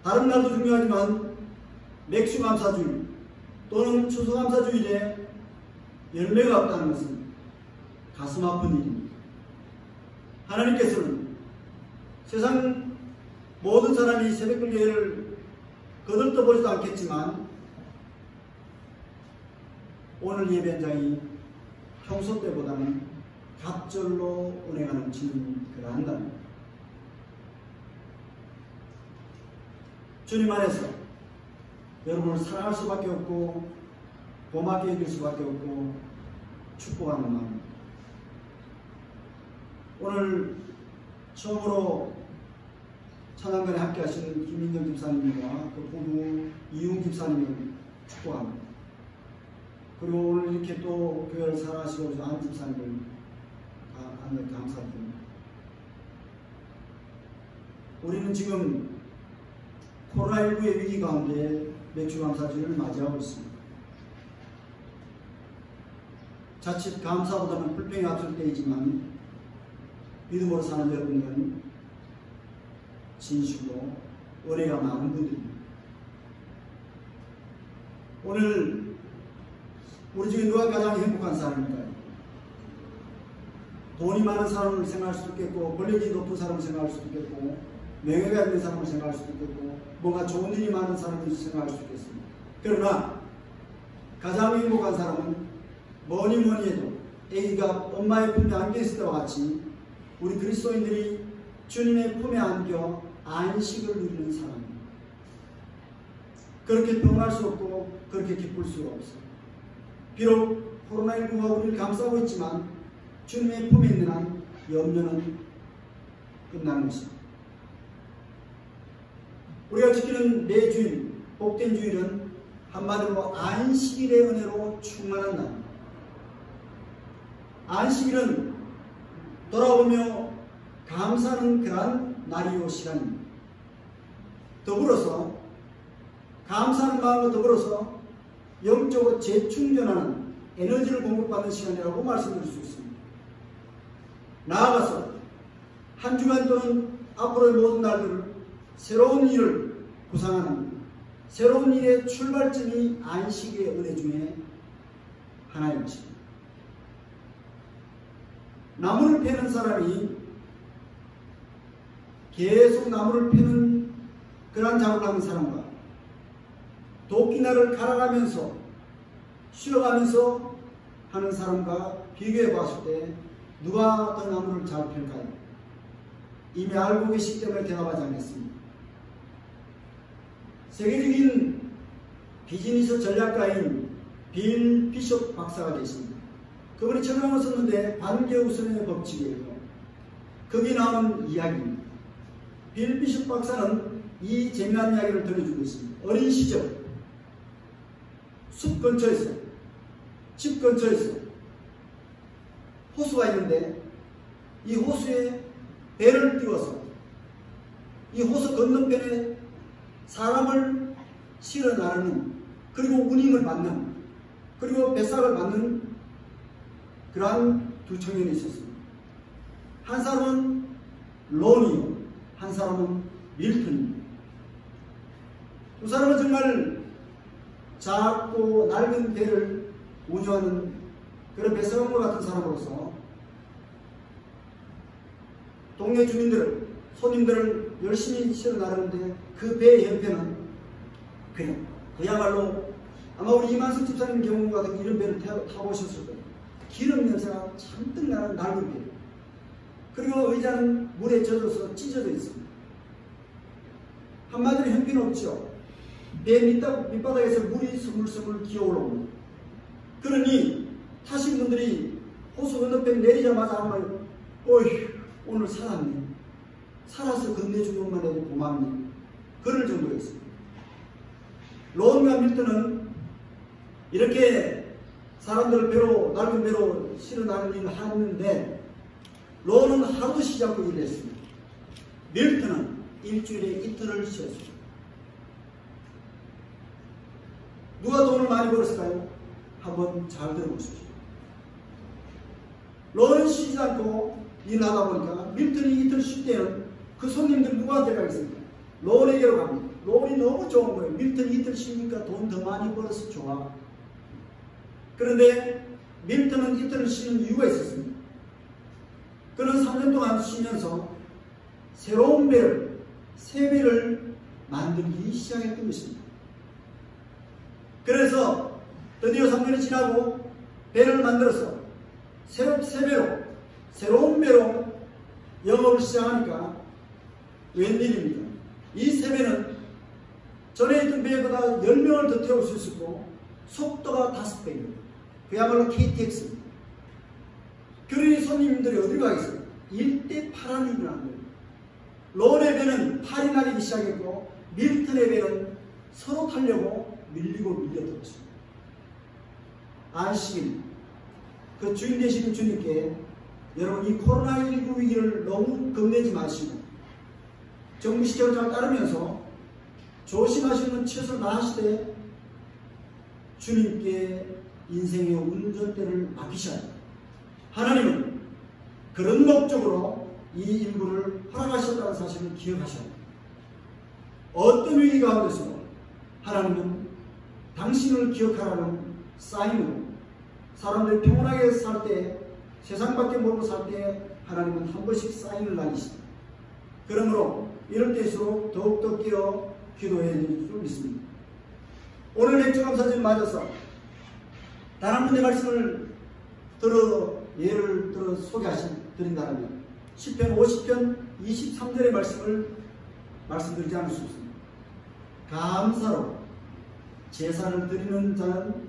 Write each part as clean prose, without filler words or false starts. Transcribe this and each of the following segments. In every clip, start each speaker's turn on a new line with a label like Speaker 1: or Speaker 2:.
Speaker 1: 다른 날도 중요하지만 맥주감사주일 또는 추수감사주일에 열매가 없다는 것은 가슴 아픈 일입니다. 하나님께서는 세상 모든 사람이 새벽금요일을 거들떠보지도 않겠지만 오늘 예배 현장이 평소 때보다는 갑절로 은혜가 넘치는 그러한 날입니다. 주님 안에서 여러분을 사랑할 수밖에 없고 고맙게 여길 수밖에 없고 축복하는 마음. 오늘 처음으로 찬양단에 함께 하시는 김인경 집사님과 그 부부 이웅 집사님을 축복합니다. 그리고 오늘 이렇게 또 교회를 사랑하시고 오신 안 집사님을 감사드립니다. 우리는 지금 코로나19의 위기 가운데 맥주감사주일을 맞이하고 있습니다. 자칫 감사보다는 불평이 앞설 때이지만 믿음으로 사는 여러분들은 진실로 은혜가 많은 분들입니다. 오늘 우리 중에 누가 가장 행복한 사람일까요? 돈이 많은 사람을 생각할 수도 있겠고 권력이 높은 사람을 생각할 수도 있겠고 명예가 있는 사람을 생각할 수도 있겠고 뭔가 좋은 일이 많은 사람을 생각할 수도 있겠습니다. 그러나 가장 행복한 사람은 뭐니 해도 아기가 엄마의 품에 안겨 있을 때와 같이 우리 그리스도인들이 주님의 품에 안겨 안식을 누리는 사람입니다. 그렇게 평온할 수 없고 그렇게 기쁠 수가 없어요. 비록 코로나19가 우리를 감싸고 있지만 주님의 품에 있는 한 염려는 끝나는 것입니다. 우리가 지키는 매 주일, 복된 주일은 한마디로 안식일의 은혜로 충만한 날입니다. 안식일은 돌아오며 감사하는 그러한 날이요 시간입니다. 더불어서 감사하는 마음과 더불어서 영적으로 재충전하는 에너지를 공급받는 시간이라고 말씀드릴 수 있습니다. 나아가서 한 주간 또는 앞으로의 모든 날들을 새로운 일을 구상하는 새로운 일의 출발점이 안식의 은혜 중에 하나인 것입니다. 나무를 패는 사람이 계속 나무를 패는 그러한 작업을 하는 사람과 도끼날을 갈아가면서 쉬어가면서 하는 사람과 비교해 봤을 때 누가 더 나무를 잘 펼까요? 이미 알고 계시기 때문에 대답하지 않겠습니다. 세계적인 비즈니스 전략가인 빌 비숍 박사가 계십니다. 그분이 책을 썼는데 관계우선의 법칙이에요. 거기 나온 이야기입니다. 빌 비숍 박사는 이 재미난 이야기를 들려주고 있습니다. 어린 시절 숲 근처에서 집 근처에서 호수가 있는데 이 호수에 배를 띄워서 이 호수 건너편에 사람을 실어 나르는 그리고 운임을 받는 그리고 배삭을 받는 그러한 두 청년이 있었습니다. 한 사람은 론이요, 한 사람은 밀턴입니다. 두 사람은 정말 작고 낡은 배를 운영하는 그런 배석원과 같은 사람으로서 동네 주민들을, 손님들을 열심히 실어 나르는데 그 배의 형태는 그야말로 아마 우리 이만석 집사님 경우 같은 이런 배를 타보셨을 거예요. 기름 냄새가 잔뜩 나는 낡은 배. 그리고 의자는 물에 젖어서 찢어져 있습니다. 한마디로 형편없죠. 배 밑바닥에서 물이 스물스물 기어올라옵니다. 그러니 타신 분들이 호수 건너편 내리자마자 한 말, 어휴, 오늘 살았네. 살아서 건네준 것만 해도 고맙네. 그럴 정도였습니다. 론과 밀턴은 이렇게 사람들을 배로, 낡은 배로 실어 나르는 일을 하는데, 론은 하루 쉬지 않고 일을 했습니다. 밀턴은 일주일에 이틀을 쉬었습니다. 누가 돈을 많이 벌었을까요? 한번 잘 들어보십시오. 론은 쉬지 않고 일을 하다 보니까 밀턴이 이틀 쉴 때는 그 손님들 누구한테 가겠습니까? 론에게로 갑니다. 론이 돈이 너무 좋은 거예요. 밀턴이 이틀 쉬니까 돈 더 많이 벌어서 좋아. 그런데 밀턴은 이틀을 쉬는 이유가 있었습니다. 그는 3년 동안 쉬면서 새로운 배를, 새 배를 만들기 시작했던 것입니다. 그래서 드디어 3년이 지나고 배를 만들어서 새 배로, 새로운 배로 영업을 시작하니까 웬일입니까? 이 새 배는 전에 있던 배보다 10명을 더 태울 수 있었고 속도가 5배입니다. 그야말로 KTX입니다. 그러니 손님들이 어디로 가겠어요? 일대 8안이 일어난 거예요. 론의 배는 팔이 날리기 시작했고 밀턴의 배는 서로 타려고 밀리고 밀렸던 것입니다. 안식일, 그 주인 되시는 주님께 여러분 이 코로나19 위기를 너무 겁내지 마시고 정부 시책을 잘 따르면서 조심하시는 최선을 다하시되 주님께 인생의 운전대를 맡기셔야 합니다. 하나님은 그런 목적으로 이 인구를 허락하셨다는 사실을 기억하셔야 합니다. 어떤 위기 가운데서 하나님은 당신을 기억하라는 사인으로 사람들이 평온하게 살 때, 세상밖에 모르고 살 때 하나님은 한 번씩 사인을 날리십니다. 그러므로 이럴 때일수록 더욱더 끼어 기도해야 될 줄 믿습니다. 오늘 맥주감사절 맞아서 단 한 분의 말씀을 예를 들어 소개드린다면 시편 50편 23절의 말씀을 말씀드리지 않을 수 없습니다. 감사로 제사를 드리는 자는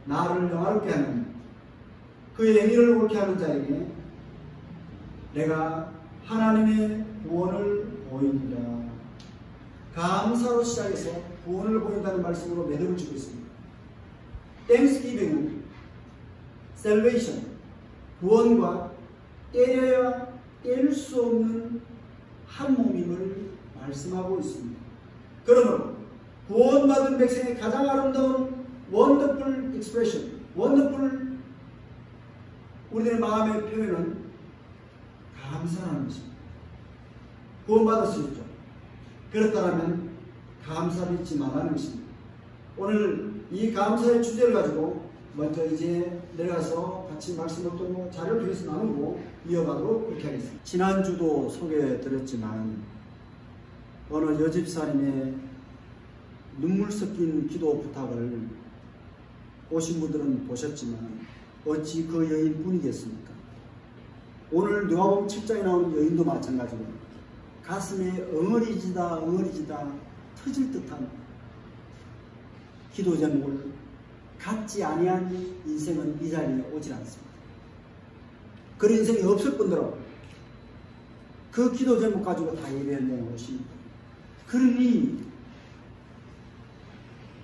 Speaker 1: 나를 영화롭게 하는 그의 행위를 옳게 하는 자에게 내가 하나님의 구원을 보이리라. 감사로 시작해서 구원을 보인다는 말씀으로 매듭을 주고 있습니다. Thanksgiving은 Salvation, 구원과 때려야 뗄 수 없는 한 몸임을 말씀하고 있습니다. 그러므로 구원받은 백성의 가장 아름다운 wonderful expression, wonderful 우리들의 마음의 표현은 감사라는 것입니다. 구원받았으셨죠. 그렇다면 감사를 잊지 말라는 것입니다. 오늘 이 감사의 주제를 가지고 먼저 이제 내려가서 같이 말씀을 또 자료를 통해서 나누고 이어가도록 그렇게 하겠습니다. 지난주도 소개해드렸지만 어느 여집사님의 눈물 섞인 기도 부탁을 오신 분들은 보셨지만 어찌 그 여인뿐이겠습니까? 오늘 누가복음 7장에 나오는 여인도 마찬가지로 가슴에 엉어리지다 터질 듯한 기도 제목을 갖지 아니한 인생은 이 자리에 오질 않습니다. 그런 인생이 없을 뿐더러 그 기도 제목 가지고 다 예배하는 것입니다. 그러니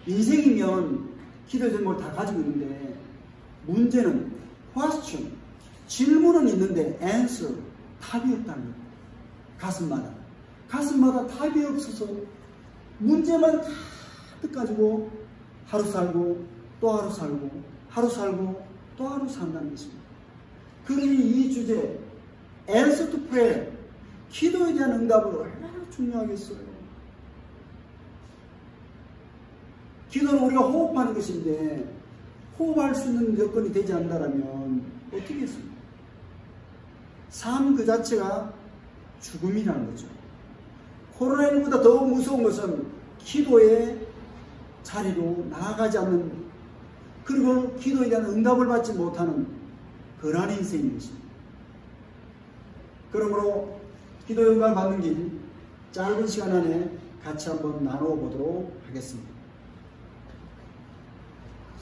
Speaker 1: 인생이면 기도 제목을 다 가지고 있는데 문제는 question, 질문은 있는데 answer, 답이 없다는 거예요. 가슴마다 답이 없어서 문제만 가득 가지고 하루 살고 또 하루 살고 하루 살고 또 하루 산다는 것입니다. 그러니 이 주제 answer to prayer, 기도에 대한 응답을 얼마나 중요하겠어요. 기도는 우리가 호흡하는 것인데 호흡할 수 있는 여건이 되지 않는다면 어떻게 했습니까? 삶 그 자체가 죽음이라는 거죠. 코로나19보다 더 무서운 것은 기도의 자리로 나아가지 않는, 그리고 기도에 대한 응답을 받지 못하는 그러한 인생인 것입니다. 그러므로 기도 응답을 받는 길 짧은 시간 안에 같이 한번 나누어 보도록 하겠습니다.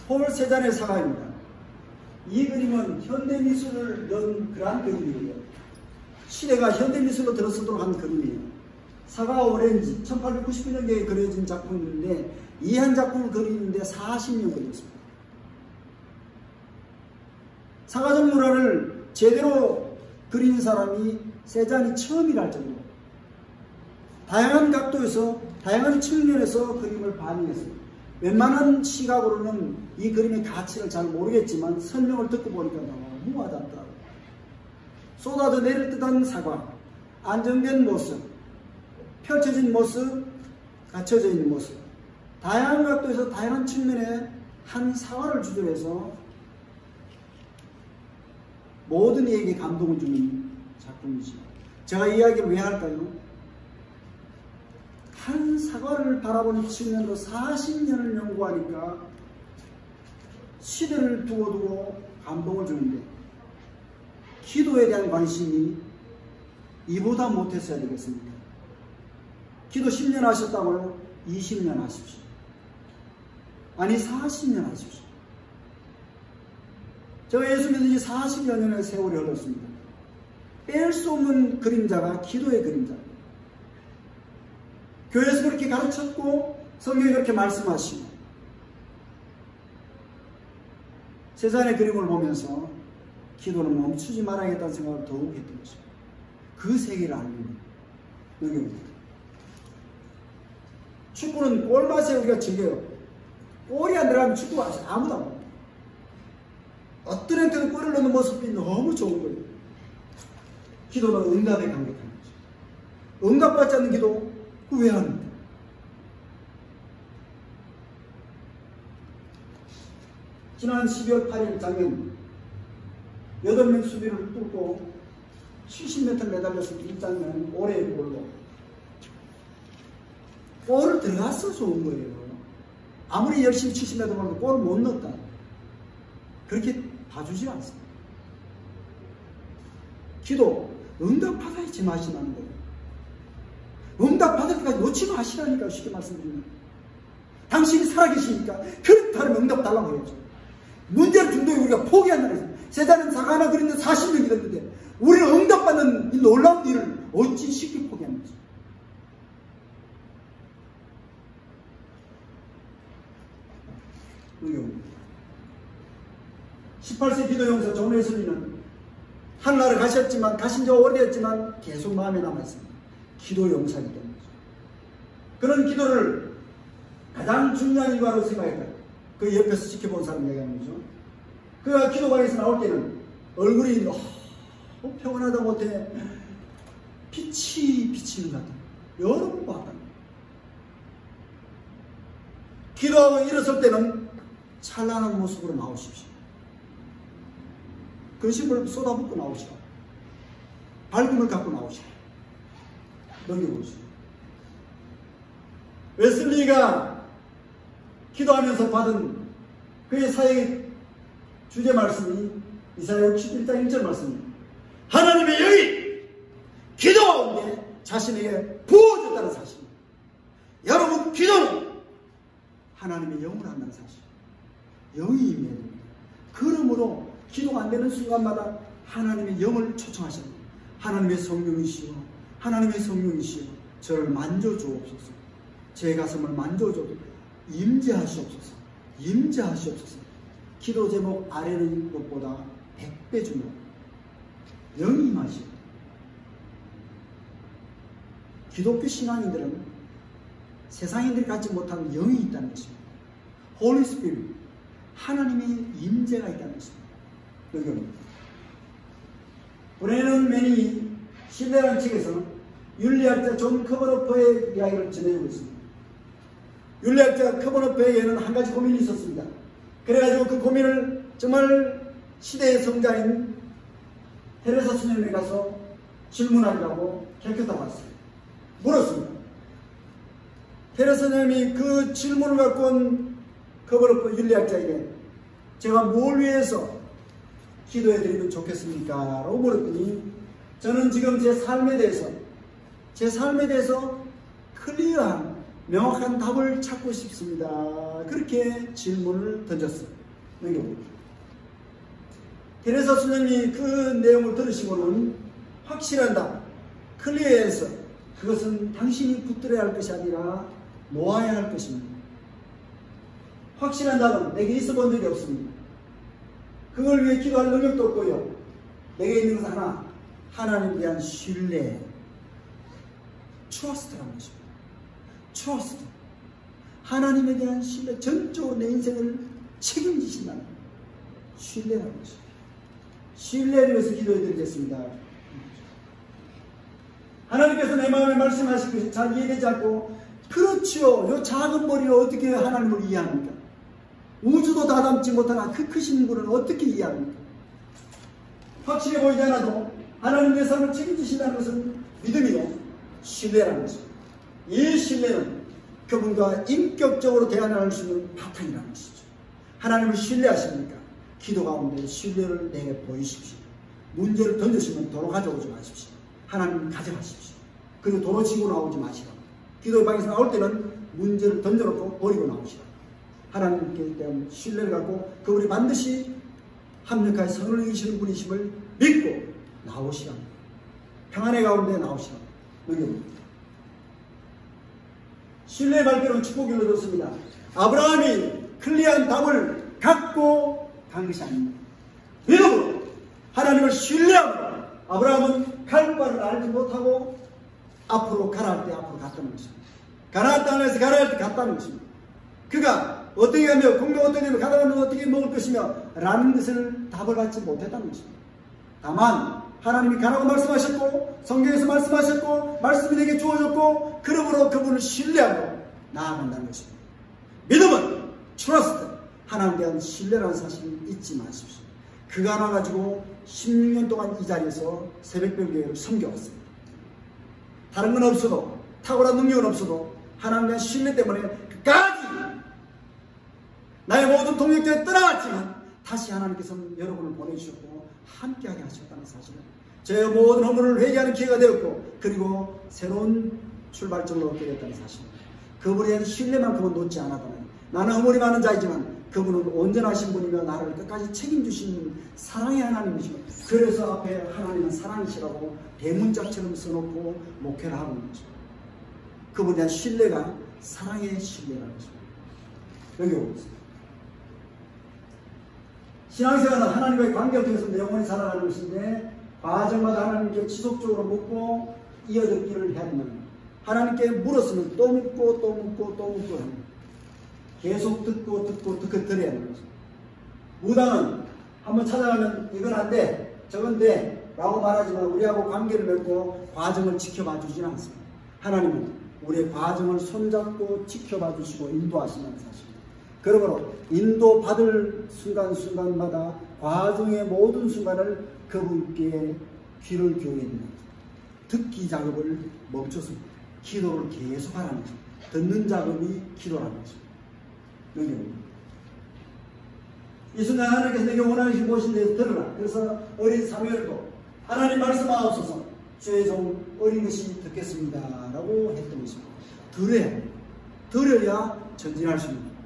Speaker 1: 폴 세잔의 사과입니다. 이 그림은 현대미술을 넣은 그러한 그림이에요. 시대가 현대미술로 들어서도록 한 그림이에요. 사과 오렌지 1899년경에 그려진 작품인데 이 한 작품을 그리는데 40년 걸렸습니다. 사과정물화를 제대로 그린 사람이 세잔이 처음이라 할 정도로 다양한 각도에서 다양한 측면에서 그림을 반영했습니다. 웬만한 시각으로는 이 그림의 가치를 잘 모르겠지만 설명을 듣고 보니까 너무 와닿더라고요. 쏟아져 내릴 듯한 사과, 안정된 모습, 펼쳐진 모습, 갖춰져 있는 모습, 다양한 각도에서 다양한 측면에 한 사활을 주제로 해서 모든 이에게 감동을 주는 작품이죠. 제가 이 이야기를 왜 할까요? 한 사과를 바라보는 측면으로 40년을 연구하니까 시대를 두고두고 감동을 주는데, 기도에 대한 관심이 이보다 못했어야 되겠습니까? 기도 10년 하셨다고요? 20년 하십시오. 아니 40년 하십시오. 제가 예수 믿은 지 40여 년의 세월이 흘렀습니다. 뺄 수 없는 그림자가 기도의 그림자. 교회에서 그렇게 가르쳤고 성경이 그렇게 말씀하시고, 세상의 그림을 보면서 기도는 멈추지 말아야겠다는 생각을 더욱 했던 것입니다. 그 세계를 알는 능력입니다. 축구는 골맛에 우리가 즐겨요. 골이 안 들어가면 축구가 아무도 안 봐요. 어떤 애들은 골을 넣는 모습이 너무 좋은 거예요. 기도는 응답에 감격하는 거죠. 응답받지 않는 기도, 그 왜 합니까? 지난 12월 8일 장면, 8명 수비를 뚫고 70m 매달려서 이 장면, 올해의 골로. 골을 들어갔어 좋은 거예요. 아무리 열심히 70m 가도 골을 못 넣었다. 그렇게 봐주지 않습니다. 기도, 응답받아야지 마시라는 거예요. 응답받을 때까지 놓지 마시라니까, 쉽게 말씀드리면. 당신이 살아계시니까 그렇다면 응답 달라고 해야죠. 문제를 중도에 우리가 포기한다는 거예요. 세상은 사과 하나 그리는데 40년이 됐는데 우리는 응답받는 이 놀라운 일을 어찌 쉽게 포기하는 거죠. 의경입니다. 18세 기도 용사 존 웨슬리는 하늘나라 가셨지만, 가신 지 오래됐지만 계속 마음에 남아있습니다. 기도 용사이기 때문이죠. 그런 기도를 가장 중요한 일과로 생각했다. 그 옆에서 지켜본 사람 얘기하는 거죠. 그가 기도방에서 나올 때는 얼굴이 너무 평온하다 못해 빛이 비치는 것 같아요. 여러 번 봤다. 기도하고 일어설 때는 찬란한 모습으로 나오십시오. 근심을 쏟아붓고 나오시라. 밝음을 갖고 나오시라. 넘겨보시오. 웨슬리가 기도하면서 받은 그의 사역의 주제 말씀이 이사야 61장 1절 말씀입니다. 하나님의 영이 기도하는데 자신에게 부어줬다는 사실입니다. 여러분, 기도는 하나님의 영을 한다는 사실. 영이 임해야 됩니다. 그러므로 기도가 안 되는 순간마다 하나님의 영을 초청하셔야 됩니다. 하나님의 성령이시여, 하나님의 성령이시여, 저를 만져주옵소서. 제 가슴을 만져줘도 임재하시옵소서. 임재하시옵소서. 기도 제목 아래는 것보다 100배 주목. 영이 임하시오. 기독교 신앙인들은 세상인들이 갖지 못한 영이 있다는 것입니다. Holy Spirit, 하나님의 임재가 있다는 것입니다. 여기입니다. 브레넌 맨이 신뢰라는 책에서 윤리학자 존 커버너퍼의 이야기를 전해주고 있습니다. 윤리학자 커버너퍼에게는 한 가지 고민이 있었습니다. 그래가지고 그 고민을 정말 시대의 성자인 테레사 스님에 가서 질문하려고 캘큐타 왔어요. 물었습니다. 테레사 스님이 그 질문을 갖고 온 커버너퍼 윤리학자에게 제가 뭘 위해서 기도해드리면 좋겠습니까? 라고 물었더니 저는 지금 제 삶에 대해서 클리어한 명확한 답을 찾고 싶습니다. 그렇게 질문을 던졌어요. 테레사 스님이 그 내용을 들으시고는 확실한 답, 클리어해서 그것은 당신이 붙들어야 할 것이 아니라 놓아야 할 것입니다. 확실한 답은 내게 있어 본 적이 없습니다. 그걸 위해 기도할 능력도 없고요. 내게 있는 것은 하나, 하나님에 대한 신뢰, trust라는 것입니다. trust. 하나님에 대한 신뢰, 전적으로 내 인생을 책임지신다는 신뢰라는 것입니다. 신뢰를 위해서 기도해 드리겠습니다. 하나님께서 내 마음에 말씀하신 것이 잘 이해되지 않고 그렇죠. 요 작은 머리로 어떻게 하나님을 이해합니까? 우주도 다 담지 못하나 그 크신 분을 어떻게 이해합니까? 확실해 보이지 않아도 하나님의 삶을 책임지신다는 것은 믿음이요, 신뢰라는 것입니다. 이 신뢰는 그분과 인격적으로 대화할 수 있는 바탕이라는 것이죠. 하나님을 신뢰하십니까? 기도 가운데 신뢰를 내게 보이십시오. 문제를 던지시면 도로 가져오지 마십시오. 하나님 가져가십시오. 그리고 도로 치고 나오지 마시라. 기도의 방에서 나올 때는 문제를 던져놓고 버리고 나오시라. 하나님께 대한 신뢰를 갖고 그분이 반드시 합력하여 선을 이기시는 분이심을 믿고 나오시라. 평안의 가운데 나오시라. 신뢰의 발표는 축복이 이루어졌습니다. 아브라함이 클리어한 답을 갖고 간 것이 아닙니다. 믿음으로 하나님을 신뢰함으로 아브라함은 갈 바를 알지 못하고 앞으로 가라 할 때 앞으로 갔다는 것입니다. 가라 할 땅에서 가라 할 때 갔다는 것입니다. 그가 어떻게 하며 공동 어떻게 하며 가다가는 어떻게 먹을 것이며 라는 것을 답을 받지 못했다는 것입니다. 다만 하나님이 가라고 말씀하셨고 성경에서 말씀하셨고 말씀이 내게 주어졌고 그러므로 그분을 신뢰하고 나아간다는 것입니다. 믿음은 트러스트, 하나님에 대한 신뢰라는 사실을 잊지 마십시오. 그가 나가지고 16년 동안 이 자리에서 새벽별교회를 섬겨왔습니다. 다른 건 없어도 탁월한 능력은 없어도 하나님에 대한 신뢰 때문에 끝까지 나의 모든 동력자에 떠나갔지만 다시 하나님께서는 여러분을 보내주셨고 함께하게 하셨다는 사실을 제 모든 허물을 회개하는 기회가 되었고 그리고 새로운 출발점을 얻게 됐다는 사실입니다. 그분에 대한 신뢰만큼은 놓지 않았다는 나는 허물이 많은 자이지만 그분은 온전하신 분이며 나를 끝까지 책임주시는 사랑의 하나님이시고 그래서 앞에 하나님은 사랑이시라고 대문짝처럼 써놓고 목회를 하고 있는 것입니다. 그분에 대한 신뢰가 사랑의 신뢰라는 것입니다. 여기 오고 있습니다. 신앙생활은 하나님과의 관계를 통해서 영원히 살아가는 것인데 과정마다 하나님께 지속적으로 묻고 이어듣기를 해야 된다는 거예요. 하나님께 물었으면 또 묻고 또 묻고 또 묻고 합니다. 계속 듣고 들어야 하는 거죠. 무당은 한번 찾아가면 이건 안 돼, 저건 돼 라고 말하지만 우리하고 관계를 맺고 과정을 지켜봐 주지는 않습니다. 하나님은 우리의 과정을 손잡고 지켜봐 주시고 인도하신다는 사실입니다. 그러므로 인도받을 순간순간마다 과정의 모든 순간을 그분께 귀를 기울여야 됩니다. 듣기 작업을 멈춰서 기도를 계속하라는 거죠. 듣는 작업이 기도라는 거죠. 이 순간 하나님께서 내게 원하시는 무엇인 대해서 들으라. 그래서 어린 사무엘도 하나님 말씀하옵소서 주의 종 어린 것이 듣겠습니다 라고 했던 것입니다. 들어야 전진할 수 있는 겁니다.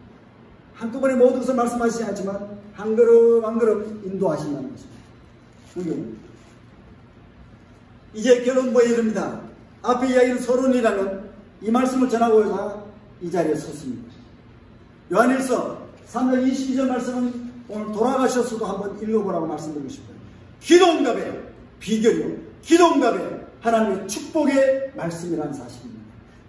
Speaker 1: 한꺼번에 모든 것을 말씀하시지 않지만 한 걸음 한 걸음 인도하신다는 것입니다. 이제 결론부에 이릅니다. 앞에 이야기는 서론이라는 이 말씀을 전하고자 이 자리에 섰습니다. 요한일서 3장 22절 말씀은 오늘 돌아가셨어도 한번 읽어보라고 말씀드리고 싶어요. 기도응답의 비결이요, 기도응답의 하나님의 축복의 말씀이라는 사실입니다.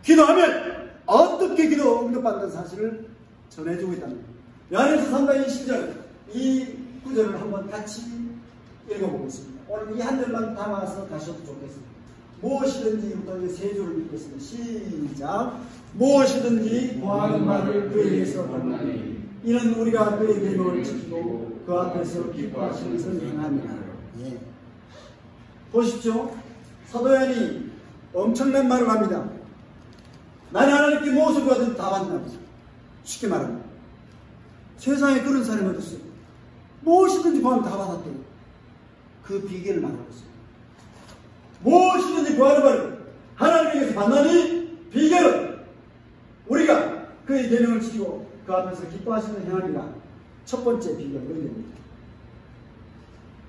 Speaker 1: 기도하면 어떻게 기도 응답받는 사실을 전해주고 있다는 거예요. 요한일서 3장 22절 이 구절을 한번 같이 읽어보겠습니다. 오늘 이 한 절만 담아서 가셔도 좋겠습니다. 무엇이든지부터 이제 세 줄을 읽겠습니다. 시작. 무엇이든지 구하는 바를 그에게서 받나니 이는 우리가 그의 계명을 지키고 그 앞에서 기뻐하시는 것을 행합니다. 예. 보십시오. 사도 요한이 엄청난 말을 합니다. 나는 하나님께 무엇을 구하든 다 받는다. 쉽게 말합니다. 세상에 그런 사람이 어디 있어요? 무엇이든지 구하면 다 받았대요. 그 비결을 말하고 있어요. 무엇이든지 구하는 바를 하나님에게서 받나니 비결은 우리가 그의 계명을 지키고 그 앞에서 기뻐하시는 행함이라. 첫 번째 비결은 그런 겁니다.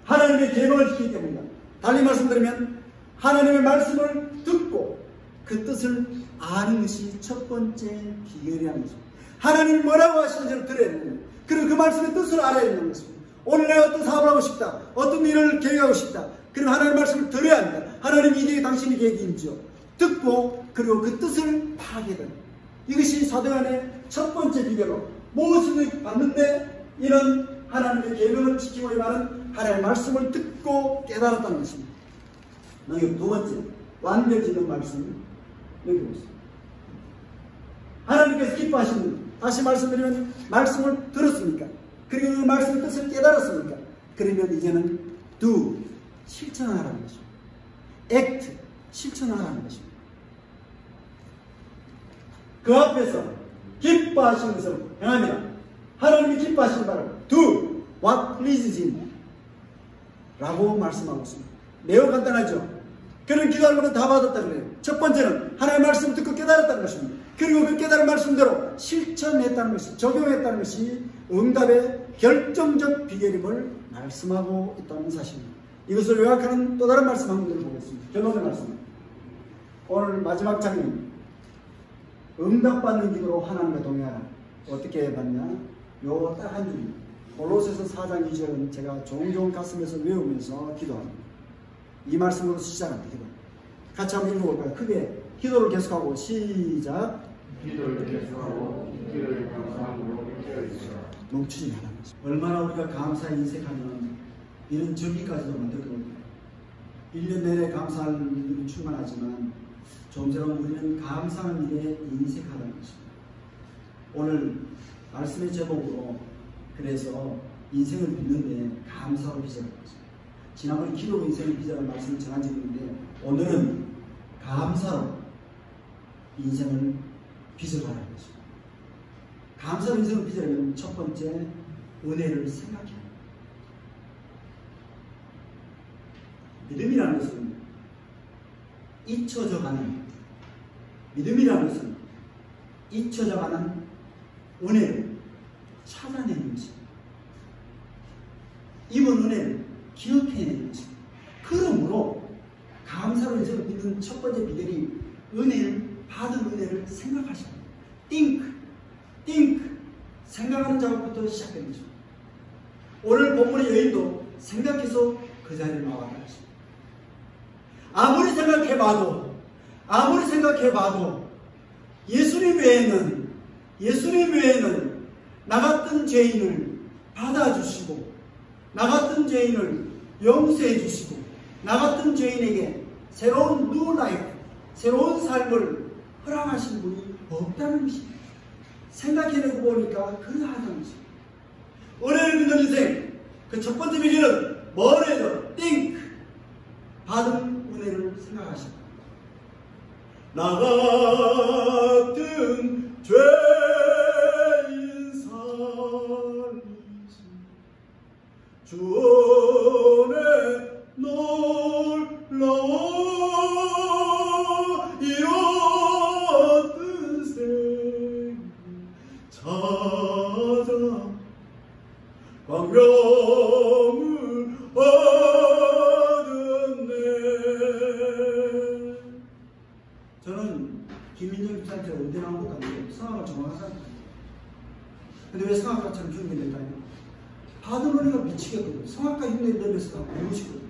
Speaker 1: 하나님의 계명을 지키기 때문이다. 달리 말씀드리면 하나님의 말씀을 듣고 그 뜻을 아는 것이 첫 번째 비결이라는 것입니다. 하나님이 뭐라고 하시는지를 들어야 되는 거예요. 그리고 그 말씀의 뜻을 알아야 되는 것입니다. 오늘 내가 어떤 사업을 하고 싶다, 어떤 일을 계획하고 싶다, 그럼 하나님의 말씀을 들어야 합니다. 하나님 이 계획이 당신의 계획인지요. 듣고 그리고 그 뜻을 파악해야 됩니다. 이것이 사도간의 첫 번째 비결로 무엇을 받는데 이는 하나님의 계명을 지키고 이 말은 하나님의 말씀을 듣고 깨달았다는 것입니다. 여기 두 번째 완벽 짓는 말씀 여기 보세요. 기뻐하십니까? 다시 말씀드리면 말씀을 들었습니까? 그리고 그 말씀의 뜻을 깨달았습니까? 그러면 이제는 do, 실천하라는 것입니다. act, 실천하라는 것입니다. 그 앞에서 기뻐하시는 것을 행합니다. 하나님이 기뻐하시는 바를 do what pleases him 라고 말씀하고 있습니다. 매우 간단하죠. 그런 기도하는 다 받았다 그래요. 첫 번째는 하나님의 말씀을 듣고 깨달았다는 것입니다. 그리고 그 깨달은 말씀대로 실천했다는 것이, 적용했다는 것이 응답의 결정적 비결임을 말씀하고 있다는 사실입니다. 이것을 요약하는 또 다른 말씀 한 군데를 보겠습니다. 결론의 말씀. 오늘 마지막 장면. 응답받는 기도로 하나님과 동행하라. 어떻게 봤냐? 요 딱 한 줄입니다. 골로새서 4장 2절은 제가 종종 가슴에서 외우면서 기도합니다. 이 말씀으로 시작합니다. 기도. 같이 한번 읽어볼까요? 크게 기도를 계속하고 시작.
Speaker 2: 기도를 계속하고 기도를 감사함으로 깨어있으라.
Speaker 1: 멈추지 말라는 것입니다. 얼마나 우리가 감사에 인색하면 이런 절기까지도 만들거든요. 1년 내내 감사할 일은 충만하지만 좀처럼 우리는 감사하는 일에 인색하다는 것입니다. 오늘 말씀의 제목으로 그래서 인생을 빚는데 감사로 빚어가는 것입니다. 지난번에 기도로 인생을 빚어가는 말씀을 전한 적이 있는데 오늘은 감사로 인생을 빚어가는 것입니다. 감사로 인생을 빚으려면 첫 번째 은혜를 생각해야 합니다. 믿음이라는 것은 잊혀져가는, 믿음이라는 것은 잊혀져가는 은혜를 찾아내는 것입니다. 입은 은혜를 기억해내는 것입니다. 그러므로 감사로 인생을 믿는 첫 번째 비결이 은혜를, 받은 은혜를 생각하셔야 합니다. think, 생각하는 작업부터 시작되는 것입니다. 오늘 본문의 여인도 생각해서 그 자리를 나왔다는 것입니다. 아무리 생각해봐도 예수님 외에는 나 같은 죄인을 받아주시고 나 같은 죄인을 용서해 주시고 나 같은 죄인에게 새로운 new life, 새로운 삶을 허락하신 분이 없다는 것입니다. 생각해내고 보니까 그러하다는 것입니다. 은혜를 믿는 인생 그 첫 번째 비결은 뭐래요? think, 받은 은혜를 생각하십니다. 나 같은 죄인 살리신 주 은혜 놀라워 이 어떤 생을 찾아 광명을 얻었네. 저는 김민정 집사한테 언제 나온 것도 아니고 성악을 정확하게 근데 왜 성악가처럼 주는 게 될까요? 받은 은혜가 미치겠거든요. 성악가 흉내를 내면서 다 부르고 싶거든요.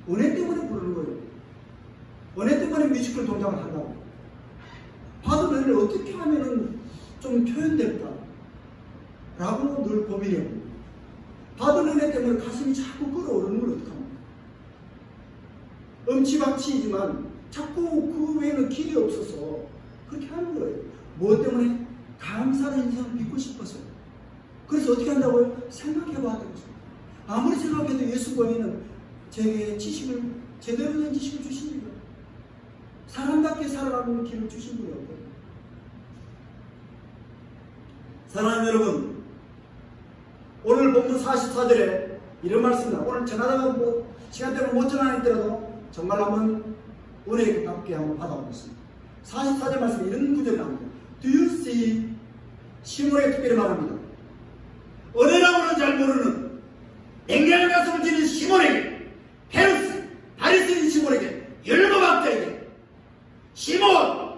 Speaker 1: 은혜 때문에 부르는 거예요. 은혜 때문에 뮤지컬 동작을 한다고. 받은 은혜를 어떻게 하면 좀 표현될까? 라고 늘 고민해요. 받은 은혜 때문에 가슴이 자꾸 끓어오르는 걸 어떡합니까? 음치박치이지만 자꾸 그 외에는 길이 없어서 그렇게 하는 거예요. 뭐 때문에? 감사의 인생을 믿고 싶어서요. 그래서 어떻게 한다고요? 생각해봐야 되죠. 아무리 생각해도 예수 권위는 제게 지식을, 제대로 된 지식을 주신 분이요. 사람답게 살아가는 길을 주신 분이 없거든요. 사랑하는 여러분, 오늘 본문 44절에 이런 말씀입니다. 오늘 전하다가 시간 때문에 못 전하더라도 정말 한번 은혜답게 한번 받아보겠습니다. 44절 말씀에 이런 구절이 나옵니다. Do you see? 시몬에게 특별히 말합니다. 은혜라고는 잘 모르는 맹렬한 가슴을 지닌 시몬에게, 헤롯스, 바리새인 시몬에게, 율법학자에게, 시몬,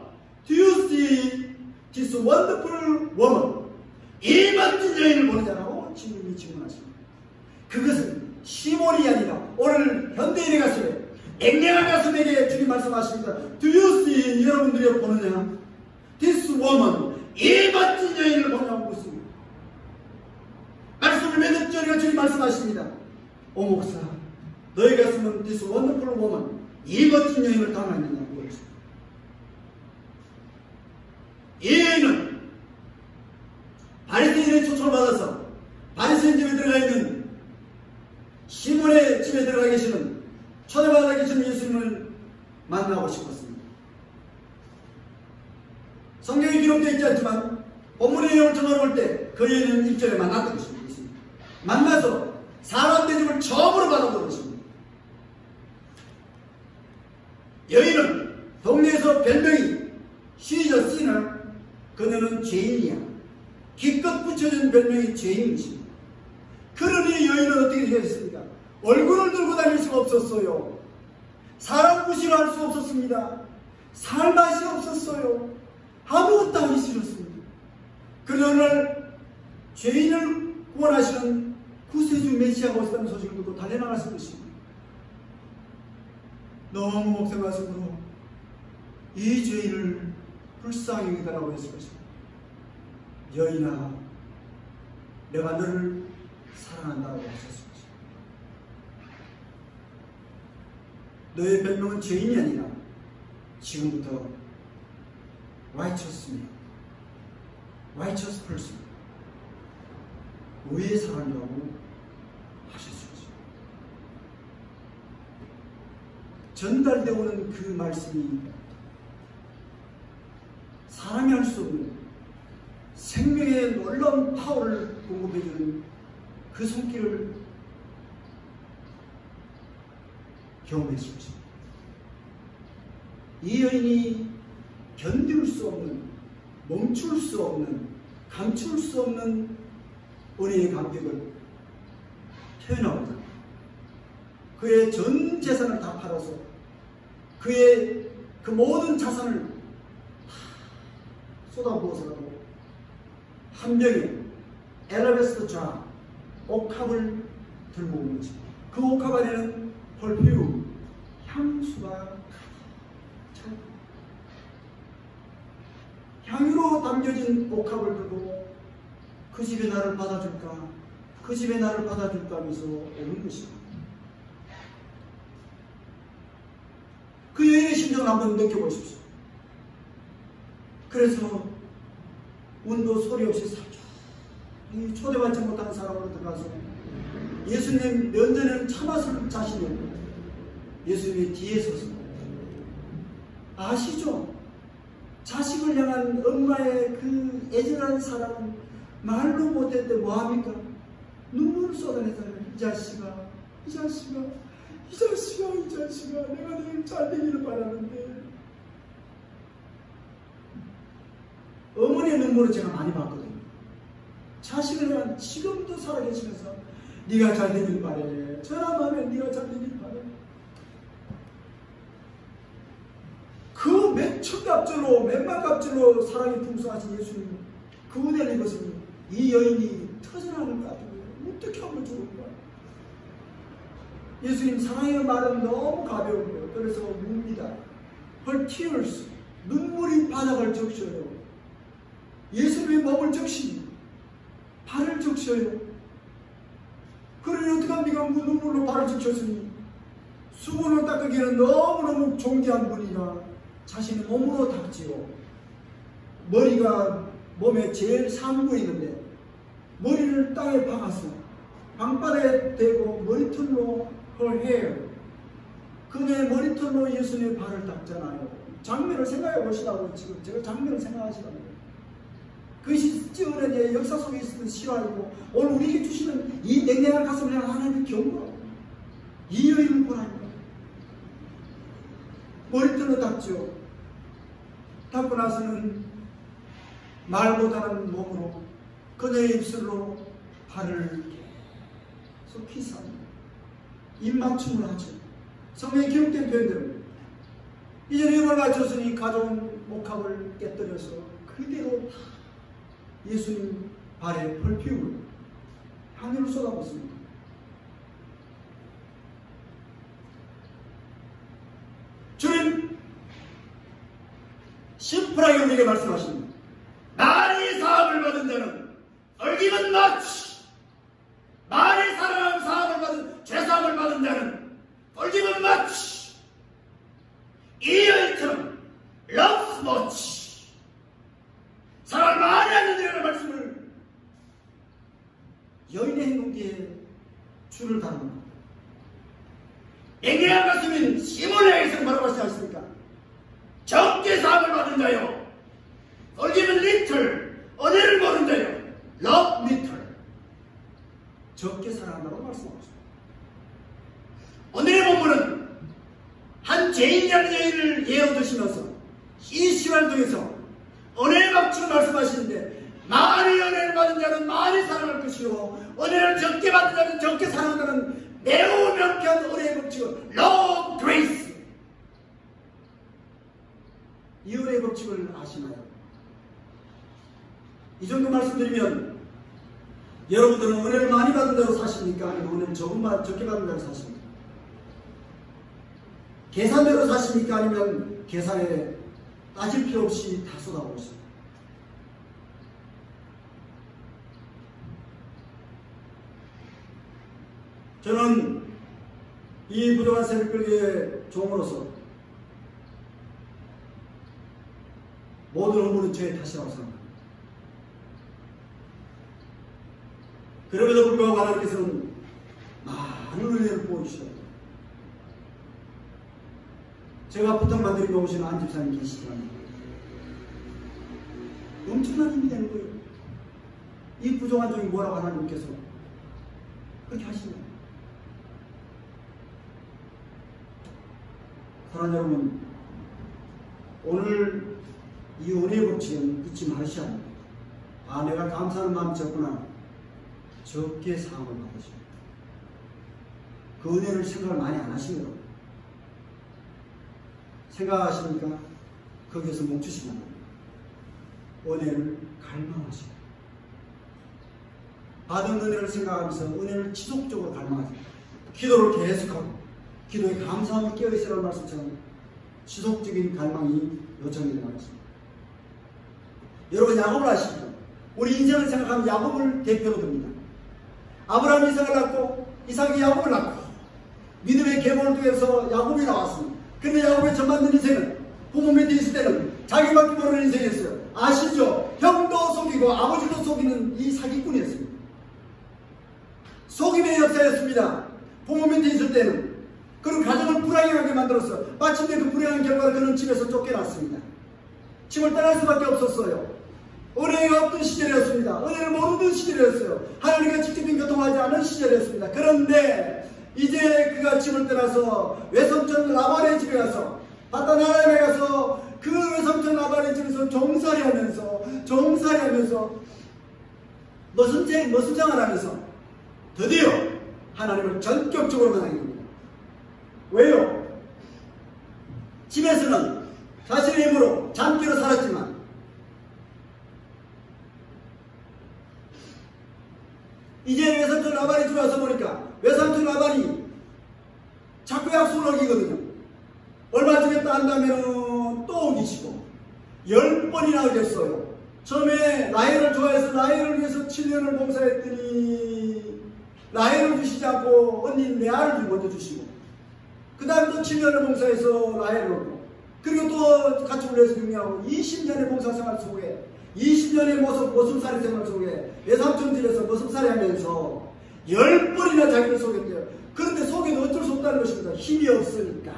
Speaker 1: do you see this wonderful woman? 이 멋진 여인을 보느냐라고 주님이 질문하십니다. 그것은 시몬이 아니라 오늘 현대인의 가슴에, 맹렬한 가슴에게 주님 말씀하십니다. Do you see? 여러분들이 보느냐? This woman, 이 멋진 여인을 보냐고 묻습니다. 말씀을 몇 절이나 주님 말씀하십니다. 오 목사, 너희 가슴은 this wonderful woman, 이 멋진 여인을 담아있느냐고 그러십니다. 이 여인은 성경에 기록되어 있지 않지만 본문의 내용을 전화볼 때 그 여인은 1절에 만났던 것입니다. 만나서 사람 대접을 처음으로 받아본 것입니다. 여인은 동네에서 별명이 She's a sinner, 그녀는 죄인이야. 기껏 붙여준 별명이 죄인인 것입니다. 그러니 여인은 어떻게 되었습니까? 얼굴을 들고 다닐 수가 없었어요. 사람 무시할 수 없었습니다. 살 맛이 없었어요. 아무것도 하기 싫었습니다. 그러나 오늘 죄인을 구원하시는 구세주 메시아가 오셨다는 소식을 듣고 달려나갔을 것입니다. 너무 목숨 가슴으로 이 죄인을 불쌍히 여기다라고 했을 것입니다. 여인아, 내가 너를 사랑한다고 하셨을 것입니다. 너의 별명은 죄인이 아니라 지금부터 righteous person, 의의 사람이라고 하셨을 것입니다. 전달되어 오는 그 말씀이 사람이 할 수 없는 생명의 놀라운 파워를 공급해주는 그 손길을 경험했을 것입니다. 이 여인이 견딜 수 없는, 멈출 수 없는, 감출 수 없는 은혜의 감격을 표현하고자 그의 전 재산을 다 팔아서 그의 그 모든 자산을 다 쏟아부어서라도 한 병의 엘라베스터 좌 옥합을 들고 온 것입니다. 그 옥합 안에는 펄퓸, 향수가 향유로 담겨진 옥합을 들고 그 집에 나를 받아줄까, 그 집에 나를 받아줄까 하면서 오는 것입니다. 그 여인의 심정을 한번 느껴보십시오. 그래서 운도 소리 없이 살짝 초대받지 못한 사람으로 들어가서 예수님 면전에는 참았을 자신이 없고 예수님이 뒤에 서서 아시죠? 자식을 향한 엄마의 그 애절한 사랑은 말로 못했는데 뭐합니까? 눈물을 쏟아내잖아요. 이 자식아 내가 늘 잘 되기를 바라는데. 어머니의 눈물을 제가 많이 봤거든요. 자식을 향한, 지금도 살아계시면서 네가 잘 되길 바래, 저라면 네가 잘 되길 바래. 그 몇천갑절로 몇만갑절로 사랑이 풍성하신 예수님, 그 은혜를 입었으니 이 여인이 터져나오는 것 같아요. 어떻게 하면 좋을까? 예수님 사랑의 말은 너무 가벼운 거예요. 그래서 웁니다. Her tears, 눈물이 바닥을 적셔요. 예수님의 몸을 적시니 발을 적셔요. 그러니 어떡합니까? 그 눈물로 발을 적셨으니 수건을 닦기에는 너무너무 존귀한 분이라 자신의 몸으로 닦지요. 머리가 몸에 제일 상부에 있는데 머리를 땅에 박아서 방바닥에 대고 머리털로 her hair, 그녀의 머리털로 예수님의 발을 닦잖아요. 장면을 생각해 보시라고. 지금 제가 장면을 생각하시라고. 그것이 찌어낸 역사 속에 있는 실화이고 오늘 우리에게 주시는 이 냉랭한 가슴을 향한 하나님의 경고라고. 이 여인을 보라니까. 머리털로 닦죠. 닦고 나서는 말보다는 몸으로 그녀의 입술로 발을 계속 키스합니다. 입맞춤을 하죠. 성경에 기록된 표현대로 이제 입을 맞췄으니 가져온 목합을 깨뜨려서 그대로 다 예수님 발에 펄피움을 향유를 쏟아붓습니다. 주님 심플하게 우리에게 말씀하십니다. 많이 사함을 받은 자는 얼기면 마치, 많이 사랑하는 사함을 받은, 죄사함을 받은 자는 얼기면 마치, 이 여인처럼 loves much, 사랑을 많이 하는 자라는 말씀을 여인의 행동기에 줄을 다룹니다. 냉랭한 가슴인 시몬에게서 뭐라고 하시지 않습니까? 적게 사함을 받은 자요, little. 은혜를 모르는 자여 love little. 적게 사랑한다고 말씀하셨습니다. 오늘의 본문은 한 죄인이라는 여인을 예로 드시면서 이 시간을 통해서 은혜의 법칙을 말씀하시는데, 많이 은혜를 받은 자는 많이 사랑할 것이요 은혜를 적게 받은 자는 적게 사랑한다는 매우 명쾌한 은혜의 법칙을 love grace. 이 은혜의 법칙을 아시나요? 이 정도 말씀드리면 여러분들은 은혜를 많이 받은 자로 사십니까? 아니면 은혜를 적게 받은 자로 사십니까? 계산대로 사십니까? 아니면 계산에 따질 필요 없이 다 쏟아부으십니까? 저는 이 부족한 새벽교회의 종으로서 모든 의무는 저의 탓이라고 생각합니다. 그럼에도 불구하고 하나님께서는 많은 은혜를 보여주셨습니다. 제가 부탁만 드리고 오시는 안 집사님 계시지만 엄청난 힘이 되는 거예요. 이 부족한 종이 뭐라고 하나님께서 그렇게 하시네요. 사랑하는 여러분, 오늘 이 은혜의 법칙은 잊지 마시야 합니다. 아, 내가 감사하는 마음이 적구나. 적게 사함을 받으십니다. 그 은혜를 생각을 많이 안 하시는 거예요. 생각하십니까? 거기에서 멈추시면 안 됩니다. 은혜를 갈망하시고, 받은 은혜를 생각하면서 은혜를 지속적으로 갈망하십니다. 기도를 계속하고, 기도에 감사함을 깨어있으라는 말씀처럼 지속적인 갈망이 요청되는 것입니다. 여러분, 야곱을 아시죠? 우리 인생을 생각하면 야곱을 대표로 듭니다. 아브라함이 이삭을 낳고 이삭이 야곱을 낳고 믿음의 계보를 통해서 야곱이 나왔습니다. 그런데 야곱의 전 맞는 인생은 부모 밑에 있을 때는 자기밖에 모르는 인생이었어요. 아시죠? 형도 속이고 아버지도 속이는 이 사기꾼이었습니다. 속임의 역사였습니다. 부모 밑에 있을 때는. 그리고 가정을 불행하게 만들었어요. 마침내 그 불행한 결과를 그는 집에서 쫓겨났습니다. 집을 떠날 수밖에 없었어요. 은혜가 없던 시절이었습니다. 은혜를 모르던 시절이었어요. 하나님과 직접인 교통하지 않은 시절이었습니다. 그런데 이제 그가 집을 떠나서 외삼촌 라반의 집에 가서 바다나라에 가서 그 외삼촌 라반의 집에서 종살이 하면서 머슴장을 하면서 드디어 하나님을 전격적으로 만나게 됩니다. 왜요? 집에서는 자신의 힘으로 잠기로 살았지만 이제 외삼촌 라반이 들어와서 보니까 외삼촌 라반이 자꾸 약속을 어기거든요. 얼마 전에 또 한다면 또 어기시고 10번이나 어겼어요. 처음에 라헬을 좋아해서 라헬을 위해서 7년을 봉사했더니 라헬을 주시지 않고 언니 레아를 먼저 주시고 그 다음 또 7년을 봉사해서 라헬을 얻고 그리고 또 같이 올려서 경리하고 20년의 봉사생활 속에 20년의 모습살이 생활 속에 외삼촌 집에서 모습살이 하면서 10번이나 자기를 속였대요. 그런데 속여도 어쩔 수 없다는 것입니다. 힘이 없으니까.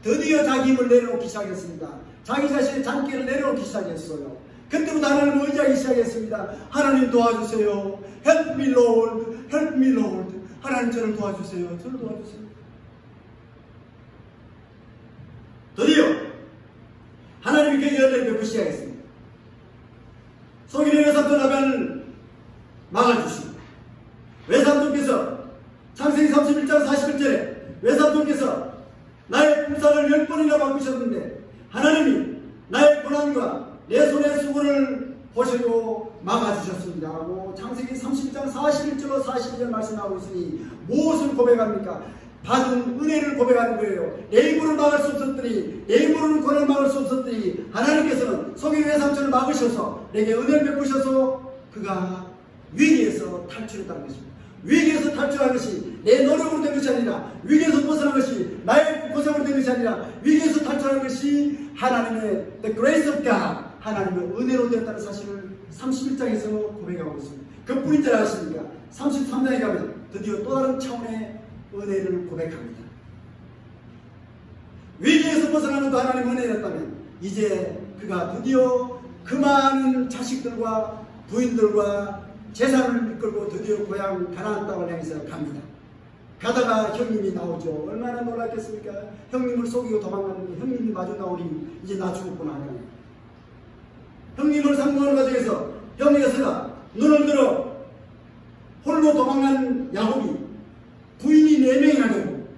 Speaker 1: 드디어 자기 힘을 내려놓기 시작했습니다. 자기 자신의 장기를 내려놓기 시작했어요. 그때부터 하나님을 의지하기 시작했습니다. 하나님 도와주세요. Help me Lord. Help me Lord. 하나님 저를 도와주세요. 저를 도와주세요. 드디어 하나님이 그 열매를 맺고 시작했습니다. 속이는 외삼촌 라반을 막아주시고 외삼촌께서 창세기 31장 41절에 외삼촌께서 나의 품살을 10번이나 바꾸셨는데 하나님이 나의 고난과 내 손의 수고를 보시고 막아주셨습니다 라고 창세기 31장 41절로 42절 말씀하고 있으니 무엇을 고백합니까? 받은 은혜를 고백하는 거예요. 내 힘으로는 막을 수 없었더니 내 힘으로는 고난을 막을 수 없었더니 하나님께서는 속인 외삼촌을 막으셔서 내게 은혜를 베푸셔서 그가 위기에서 탈출했다는 것입니다. 위기에서 탈출한 것이 내 노력으로 된 것이 아니라 위기에서 벗어난 것이 나의 고생으로 된 것이 아니라 위기에서 탈출한 것이 하나님의 The Grace of God 하나님의 은혜로 되었다는 사실을 31장에서 고백하고 있습니다. 그뿐인 줄 아십니까? 33장에 가면 드디어 또 다른 차원의 은혜를 고백합니다. 위기에서 벗어나는 도 하나님의 은혜였다면 이제 그가 드디어 그 많은 자식들과 부인들과 재산을 이끌고 드디어 고향 가나안 땅을 향해서 갑니다. 가다가 형님이 나오죠. 얼마나 놀랐겠습니까? 형님을 속이고 도망가는데 형님이 마주 나오니 이제 나 죽었구나. 형님을 상봉하는 과정에서 형에서가 눈을 들어 홀로 도망간 야곱이 부인이 4명이나 되고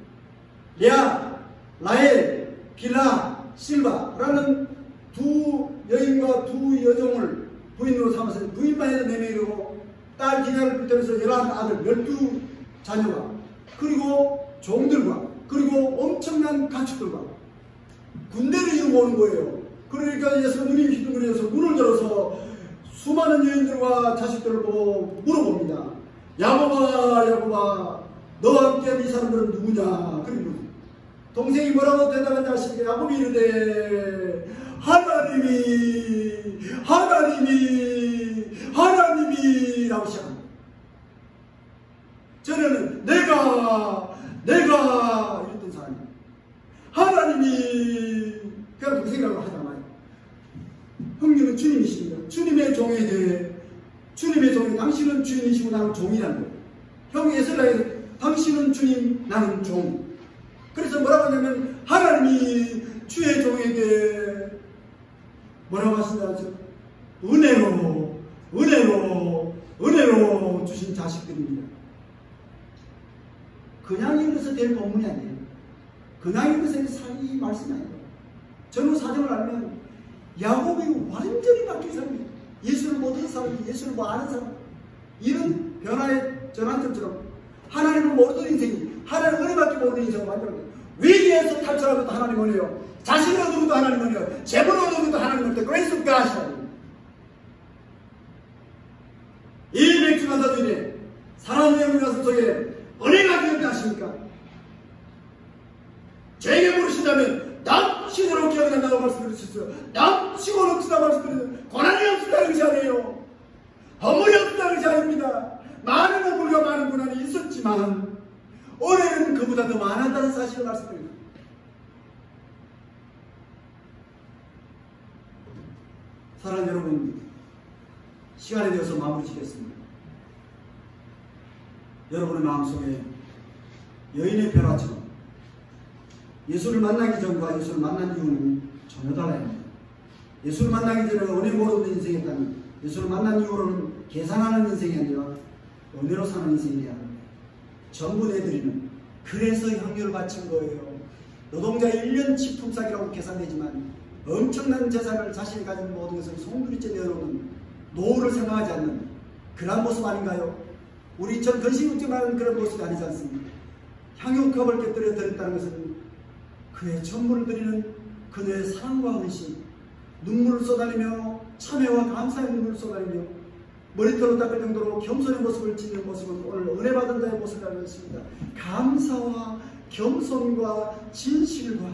Speaker 1: 레아, 라헬, 빌하, 실바라는 두 여인과 두 여종을 부인으로 삼아서 부인만 해도 4명이고 딸 디나를 비롯해서 11아들 12자녀가 그리고 종들과 그리고 엄청난 가축들과 군대를 이루고 오는 거예요. 그러니까 예수가 눈이 휘둥그레져서 눈을 들어서 수많은 여인들과 자식들을 보고 물어봅니다. 야곱아 야곱아 너와 함께한 이 사람들은 누구냐? 그리고 동생이 뭐라고 대답하냐 하시니까 야곱이 이르되 하나님이라고 시작합니다. 저는 내가 이랬던 사람이에요. 하나님이 그냥 동생이라고 하지 않아요. 형님은 주님이십니다. 주님의 종에게 주님의 종, 당신은 주인이시고 나는 종이라는 거예요. 형이 에스라에게 당신은 주님, 나는 종. 그래서 뭐라고 하냐면 하나님이 주의 종에게 뭐라고 하신다 하죠? 은혜로 주신 자식들입니다. 그냥 읽어서 될 본문이 아니에요. 그냥 읽어서 이 말씀이 아니에요. 전후 사정을 알면 야곱이 완전히 바뀐 사람이에요. 예수를 모르는 사람, 예수를 뭐 아는 사람. 이런 변화의 전환점처럼 하나님을 모르는 인생이 하나님 은혜밖에 모르는 인생을 만들어요. 위기에서 탈출하는 것도 하나님 은혜요. 자신을 얻는 것도 하나님 은혜요. 재물을 얻는 것도 하나님 은혜요. Grace of God. 이 맥주만 다주니 사랑하는 여러분 가슴 속에 은혜가 되었지 않습니까? 제게 물으신다면 남치도록 기억한다고 말씀드렸었어요. 남치고는 없다고 말씀드렸어요. 고난이 없다는 것이 아니에요. 허물이 없다는 것이 아닙니다. 많은 허물과 많은 고난이 있었지만 은혜는 그보다 더 많았다는 사실을 말씀드립니다. 사랑하는 여러분, 시간이 되어서 마무리 짓겠습니다. 여러분의 마음속에 여인의 변화처럼 예수를 만나기 전과 예수를 만난 이후는 전혀 달라요. 예수를 만나기 전에 은혜 모르는 인생이었다면 예수를 만난 이후로는 계산하는 인생이 아니라 은혜로 사는 인생이야. 전부 내드리는. 그래서 향유를 바친 거예요. 노동자 1년치 품삯이라고 계산되지만 엄청난 재산을 자신이 가진 모든 것을 송두리째 내어놓는 노후를 생각하지 않는 그런 모습 아닌가요? 우리 전 근심걱정하는 그런 모습이 아니지 않습니까? 향유컵을 곁들여 드렸다는 것은 그의 전부를 드리는 그녀의 사랑과 헌신, 눈물을 쏟아내며 참회와 감사의 눈물을 쏟아내며 머리털로 닦을 정도로 겸손의 모습을 짓는 모습은 오늘 은혜 받은 자의 모습이라는 것입니다. 감사와 겸손과 진실과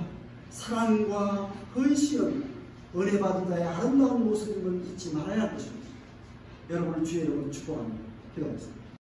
Speaker 1: 사랑과 헌신은 은혜 받은 자의 아름다운 모습임을 잊지 말아야 할 것입니다. 여러분을 주의 이름으로 축복합니다. 기도하겠습니다.